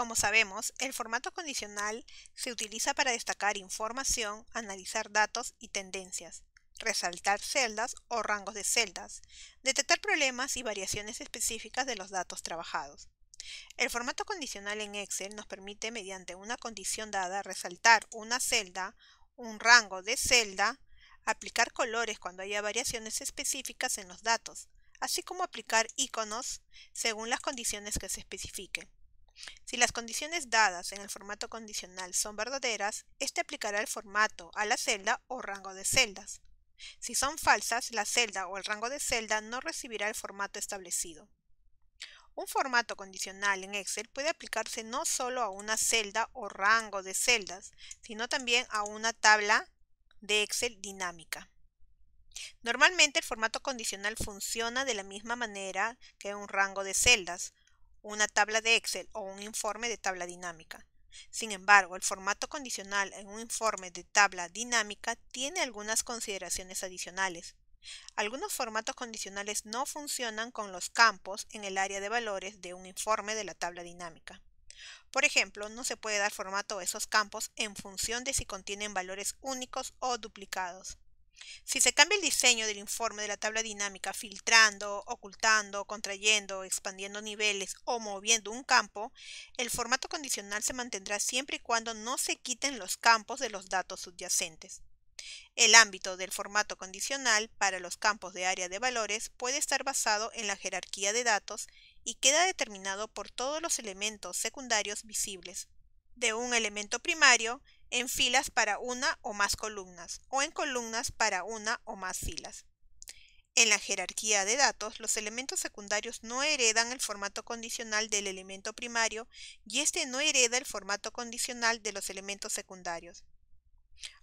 Como sabemos, el formato condicional se utiliza para destacar información, analizar datos y tendencias, resaltar celdas o rangos de celdas, detectar problemas y variaciones específicas de los datos trabajados. El formato condicional en Excel nos permite, mediante una condición dada, resaltar una celda, un rango de celda, aplicar colores cuando haya variaciones específicas en los datos, así como aplicar iconos según las condiciones que se especifiquen. Si las condiciones dadas en el formato condicional son verdaderas, este aplicará el formato a la celda o rango de celdas. Si son falsas, la celda o el rango de celda no recibirá el formato establecido. Un formato condicional en Excel puede aplicarse no solo a una celda o rango de celdas, sino también a una tabla de Excel dinámica. Normalmente el formato condicional funciona de la misma manera que un rango de celdas, una tabla de Excel o un informe de tabla dinámica. Sin embargo, el formato condicional en un informe de tabla dinámica tiene algunas consideraciones adicionales. Algunos formatos condicionales no funcionan con los campos en el área de valores de un informe de la tabla dinámica. Por ejemplo, no se puede dar formato a esos campos en función de si contienen valores únicos o duplicados. Si se cambia el diseño del informe de la tabla dinámica filtrando, ocultando, contrayendo, expandiendo niveles o moviendo un campo, el formato condicional se mantendrá siempre y cuando no se quiten los campos de los datos subyacentes. El ámbito del formato condicional para los campos de área de valores puede estar basado en la jerarquía de datos y queda determinado por todos los elementos secundarios visibles, de un elemento primario en filas para una o más columnas o en columnas para una o más filas. En la jerarquía de datos, los elementos secundarios no heredan el formato condicional del elemento primario y este no hereda el formato condicional de los elementos secundarios.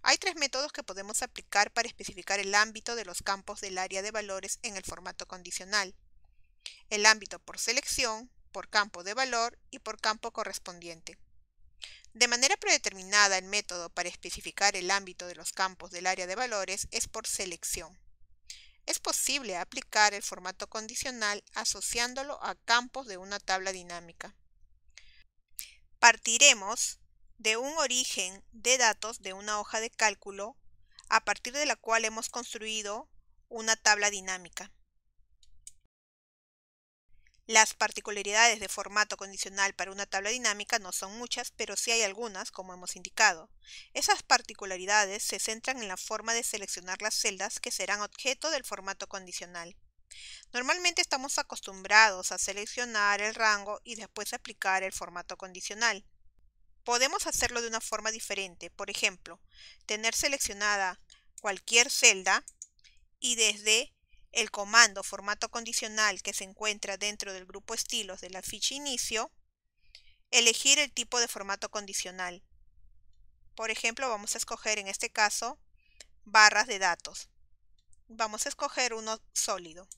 Hay tres métodos que podemos aplicar para especificar el ámbito de los campos del área de valores en el formato condicional. El ámbito por selección, por campo de valor y por campo correspondiente. De manera predeterminada, el método para especificar el ámbito de los campos del área de valores es por selección. Es posible aplicar el formato condicional asociándolo a campos de una tabla dinámica. Partiremos de un origen de datos de una hoja de cálculo a partir de la cual hemos construido una tabla dinámica. Las particularidades de formato condicional para una tabla dinámica no son muchas, pero sí hay algunas, como hemos indicado. Esas particularidades se centran en la forma de seleccionar las celdas que serán objeto del formato condicional. Normalmente estamos acostumbrados a seleccionar el rango y después aplicar el formato condicional. Podemos hacerlo de una forma diferente, por ejemplo, tener seleccionada cualquier celda y desde el comando formato condicional que se encuentra dentro del grupo estilos de la ficha inicio, elegir el tipo de formato condicional. Por ejemplo, vamos a escoger en este caso barras de datos. Vamos a escoger uno sólido.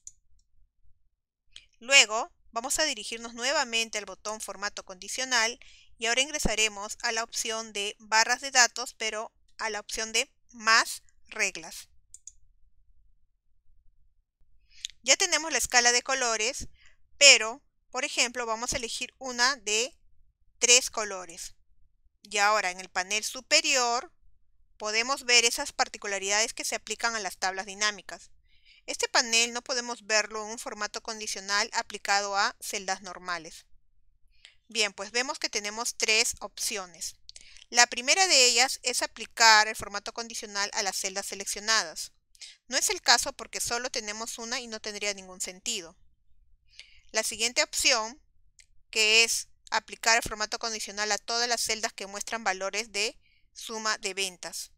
Luego vamos a dirigirnos nuevamente al botón formato condicional y ahora ingresaremos a la opción de barras de datos, pero a la opción de más reglas. Ya tenemos la escala de colores, pero, por ejemplo, vamos a elegir una de 3 colores. Y ahora en el panel superior podemos ver esas particularidades que se aplican a las tablas dinámicas. Este panel no podemos verlo en un formato condicional aplicado a celdas normales. Bien, pues vemos que tenemos 3 opciones. La primera de ellas es aplicar el formato condicional a las celdas seleccionadas. No es el caso porque solo tenemos una y no tendría ningún sentido. La siguiente opción, que es aplicar el formato condicional a todas las celdas que muestran valores de suma de ventas.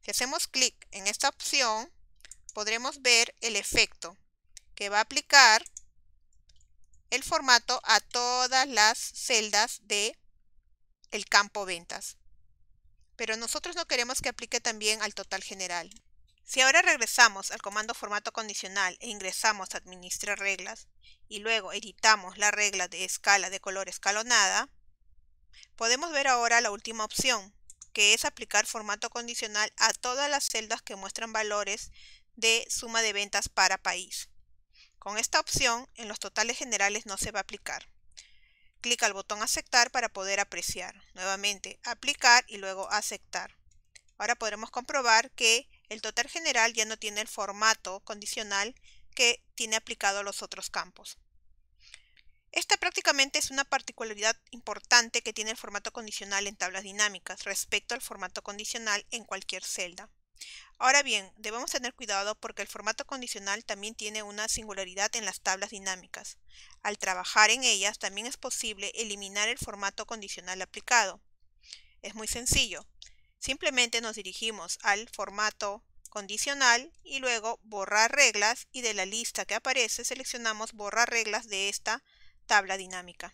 Si hacemos clic en esta opción, podremos ver el efecto que va a aplicar el formato a todas las celdas del campo ventas. Pero nosotros no queremos que aplique también al total general. Si ahora regresamos al comando formato condicional e ingresamos a administrar reglas y luego editamos la regla de escala de color escalonada, podemos ver ahora la última opción, que es aplicar formato condicional a todas las celdas que muestran valores de suma de ventas para país. Con esta opción, en los totales generales no se va a aplicar. clic al botón aceptar para poder apreciar. Nuevamente aplicar y luego aceptar. Ahora podremos comprobar que el total general ya no tiene el formato condicional que tiene aplicado a los otros campos. Esta prácticamente es una particularidad importante que tiene el formato condicional en tablas dinámicas respecto al formato condicional en cualquier celda. Ahora bien, debemos tener cuidado porque el formato condicional también tiene una singularidad en las tablas dinámicas. Al trabajar en ellas también es posible eliminar el formato condicional aplicado. Es muy sencillo. Simplemente nos dirigimos al formato condicional y luego borrar reglas, y de la lista que aparece seleccionamos borrar reglas de esta tabla dinámica.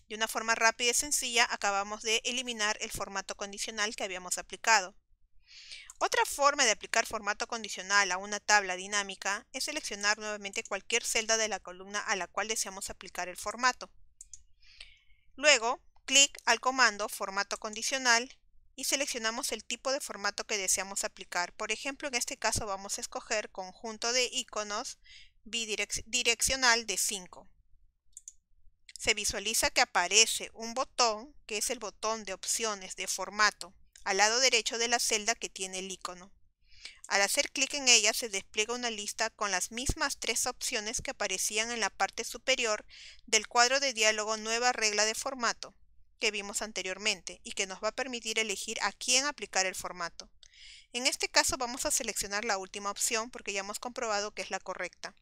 De una forma rápida y sencilla acabamos de eliminar el formato condicional que habíamos aplicado. Otra forma de aplicar formato condicional a una tabla dinámica es seleccionar nuevamente cualquier celda de la columna a la cual deseamos aplicar el formato. Luego, clic al comando formato condicional y seleccionamos el tipo de formato que deseamos aplicar. Por ejemplo, en este caso vamos a escoger conjunto de iconos bidireccional de 5. Se visualiza que aparece un botón, que es el botón de opciones de formato, al lado derecho de la celda que tiene el icono. Al hacer clic en ella se despliega una lista con las mismas 3 opciones que aparecían en la parte superior del cuadro de diálogo Nueva regla de formato que vimos anteriormente y que nos va a permitir elegir a quién aplicar el formato. En este caso vamos a seleccionar la última opción porque ya hemos comprobado que es la correcta.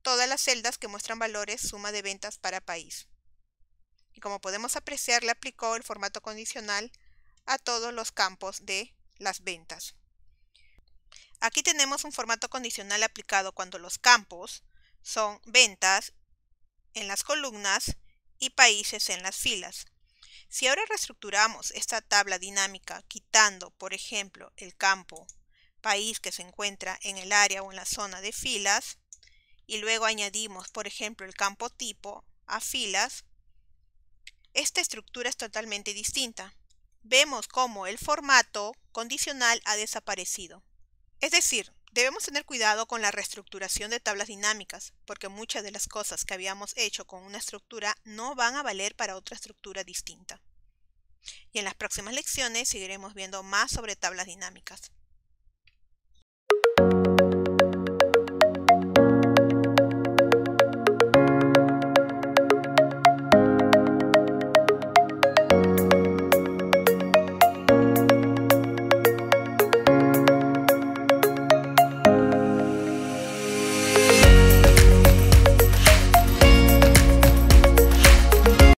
Todas las celdas que muestran valores suma de ventas para país. Y como podemos apreciar, le aplicó el formato condicional a todos los campos de las ventas. Aquí tenemos un formato condicional aplicado cuando los campos son ventas en las columnas y países en las filas. Si ahora reestructuramos esta tabla dinámica quitando, por ejemplo, el campo país que se encuentra en el área o en la zona de filas y luego añadimos, por ejemplo, el campo tipo a filas, esta estructura es totalmente distinta. Vemos cómo el formato condicional ha desaparecido. Es decir, debemos tener cuidado con la reestructuración de tablas dinámicas, porque muchas de las cosas que habíamos hecho con una estructura no van a valer para otra estructura distinta. Y en las próximas lecciones seguiremos viendo más sobre tablas dinámicas.